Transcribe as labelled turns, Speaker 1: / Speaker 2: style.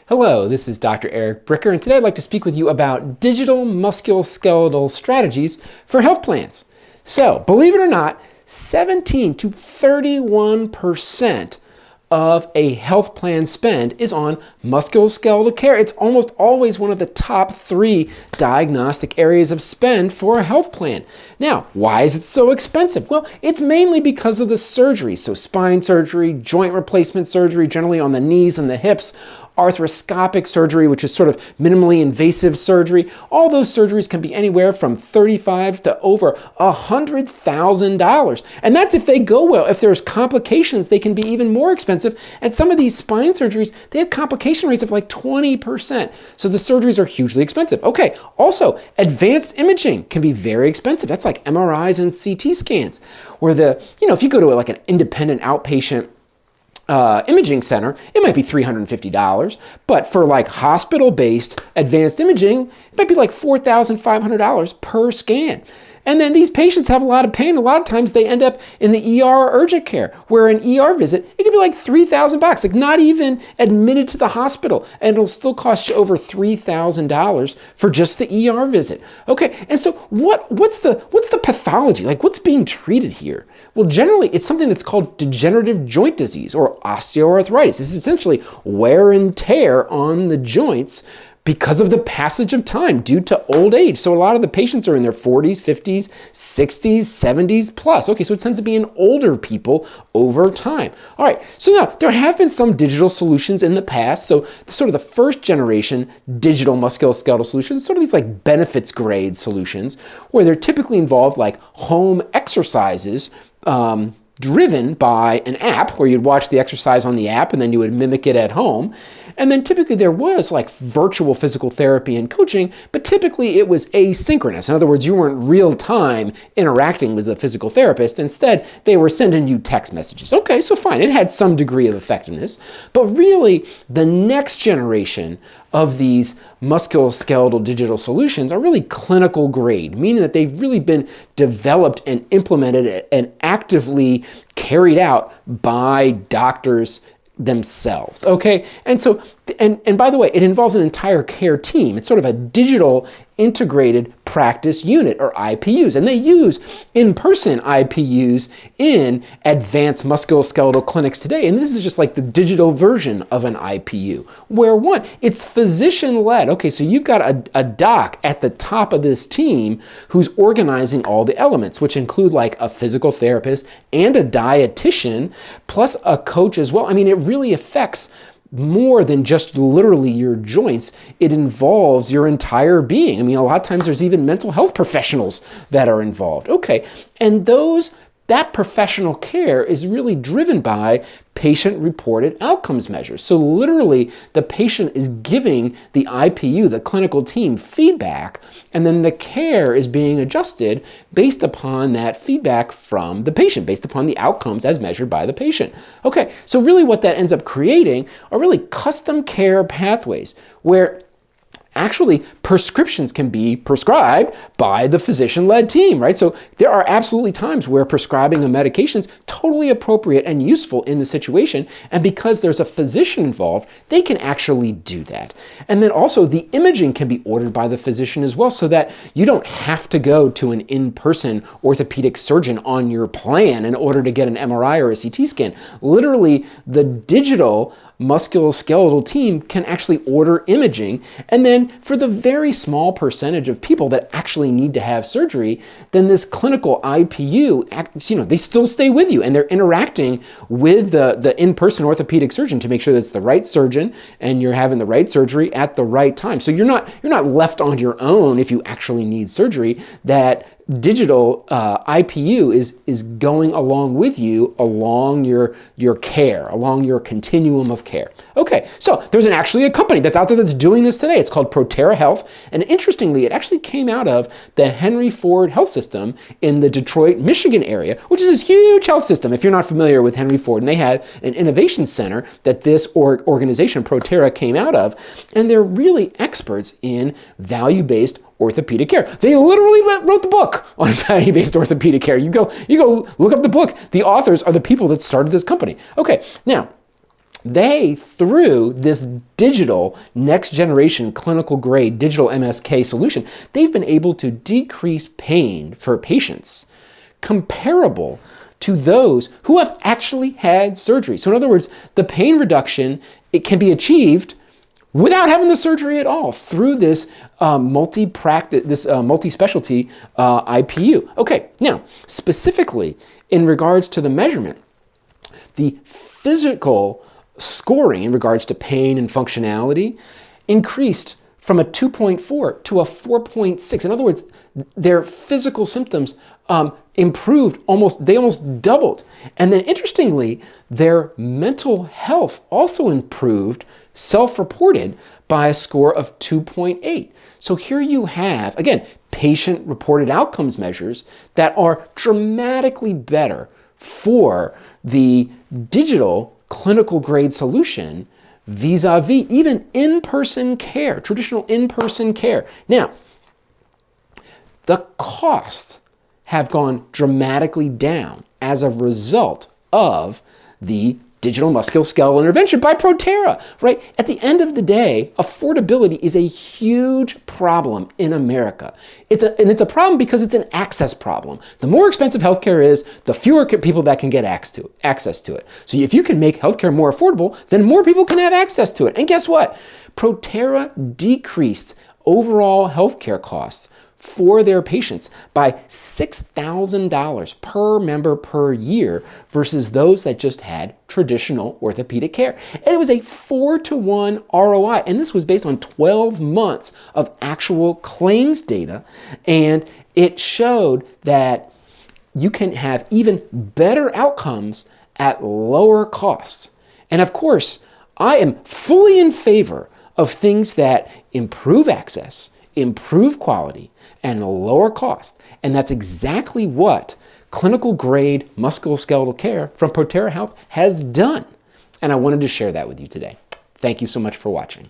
Speaker 1: Hello, this is Dr. Eric Bricker, and today I'd like to speak with you about digital musculoskeletal strategies for health plans. So, believe it or not, 17 to 31% of a health plan spend is on musculoskeletal care. It's almost always one of the top 3 diagnostic areas of spend for a health plan. Now, why is it so expensive? Well, it's mainly because of the surgery. So spine surgery, joint replacement surgery, generally on the knees and the hips, arthroscopic surgery, which is sort of minimally invasive surgery. All those surgeries can be anywhere from $35,000 to over $100,000. And that's if they go well. If there's complications, they can be even more expensive. And some of these spine surgeries, they have complication rates of like 20%. So the surgeries are hugely expensive. Okay, also, advanced imaging can be very expensive. That's like MRIs and CT scans, where if you go to like an independent outpatient imaging center, it might be $350, but for like hospital-based advanced imaging, it might be like $4,500 per scan. And then these patients have a lot of pain. A lot of times they end up in the ER or urgent care, where an ER visit, it could be like $3,000, like not even admitted to the hospital, and it'll still cost you over $3,000 for just the ER visit. Okay, and so what's the pathology? Like, what's being treated here? Well, generally, it's something that's called degenerative joint disease or osteoarthritis. It's essentially wear and tear on the joints because of the passage of time due to old age. So a lot of the patients are in their 40s, 50s, 60s, 70s plus. Okay, so it tends to be in older people over time. All right, so now there have been some digital solutions in the past. So sort of the first generation digital musculoskeletal solutions, sort of these like benefits grade solutions, where they're typically involved like home exercises driven by an app where you'd watch the exercise on the app and then you would mimic it at home. And then typically there was like virtual physical therapy and coaching, but typically it was asynchronous. In other words, you weren't real time interacting with the physical therapist. Instead, they were sending you text messages. Okay, so fine, it had some degree of effectiveness, but really the next generation of these musculoskeletal digital solutions are really clinical grade, meaning that they've really been developed and implemented and actively carried out by doctors themselves. Okay, and so and by the way, it involves an entire care team. It's sort of a digital integrated practice unit, or IPUs, and they use in-person IPUs in advanced musculoskeletal clinics today. And this is just like the digital version of an IPU, where it's physician-led. Okay, so you've got a doc at the top of this team who's organizing all the elements, which include like a physical therapist and a dietitian, plus a coach as well. I mean, it really affects more than just literally your joints. It involves your entire being. I mean, a lot of times there's even mental health professionals that are involved. Okay, and that professional care is really driven by patient-reported outcomes measures. So literally, the patient is giving the IPU, the clinical team, feedback, and then the care is being adjusted based upon that feedback from the patient, based upon the outcomes as measured by the patient. Okay, so really what that ends up creating are really custom care pathways where actually prescriptions can be prescribed by the physician-led team, right? So there are absolutely times where prescribing a medication is totally appropriate and useful in the situation, and because there's a physician involved, they can actually do that. And then also the imaging can be ordered by the physician as well, so that you don't have to go to an in-person orthopedic surgeon on your plan in order to get an MRI or a CT scan. Literally, the digital musculoskeletal team can actually order imaging, and then for the very small percentage of people that actually need to have surgery, then this clinical IPU, they still stay with you and they're interacting with the in-person orthopedic surgeon to make sure that it's the right surgeon and you're having the right surgery at the right time. So you're not left on your own if you actually need surgery. That digital IPU is going along with you along your care, along your continuum of care. Okay, so there's actually a company that's out there that's doing this today. It's called Proterra Health, and interestingly, it actually came out of the Henry Ford Health System in the Detroit, Michigan area, which is this huge health system. If you're not familiar with Henry Ford, and they had an innovation center that this organization, Proterra, came out of, and they're really experts in value-based orthopedic care. They literally wrote the book on value-based orthopedic care. You go look up the book. The authors are the people that started this company. Okay, now, they, through this digital next generation clinical grade digital MSK solution, they've been able to decrease pain for patients comparable to those who have actually had surgery. So in other words, the pain reduction, it can be achieved without having the surgery at all through this multi-specialty IPU. Okay, now specifically in regards to the measurement, the physical scoring in regards to pain and functionality increased from a 2.4 to a 4.6. In other words, their physical symptoms improved, they almost doubled. And then interestingly, their mental health also improved, self-reported, by a score of 2.8. So here you have, again, patient-reported outcomes measures that are dramatically better for the digital clinical grade solution vis-a-vis even in-person care, traditional in-person care. Now, the costs have gone dramatically down as a result of the digital musculoskeletal intervention by Proterra, right? At the end of the day, affordability is a huge problem in America. It's a problem because it's an access problem. The more expensive healthcare is, the fewer people that can get access to it. So if you can make healthcare more affordable, then more people can have access to it. And guess what? Proterra decreased overall healthcare costs for their patients by $6,000 per member per year versus those that just had traditional orthopedic care. And it was a 4-to-1 ROI. And this was based on 12 months of actual claims data. And it showed that you can have even better outcomes at lower costs. And of course, I am fully in favor of things that improve access, improve quality, and lower cost. And that's exactly what clinical grade musculoskeletal care from Proterra Health has done. And I wanted to share that with you today. Thank you so much for watching.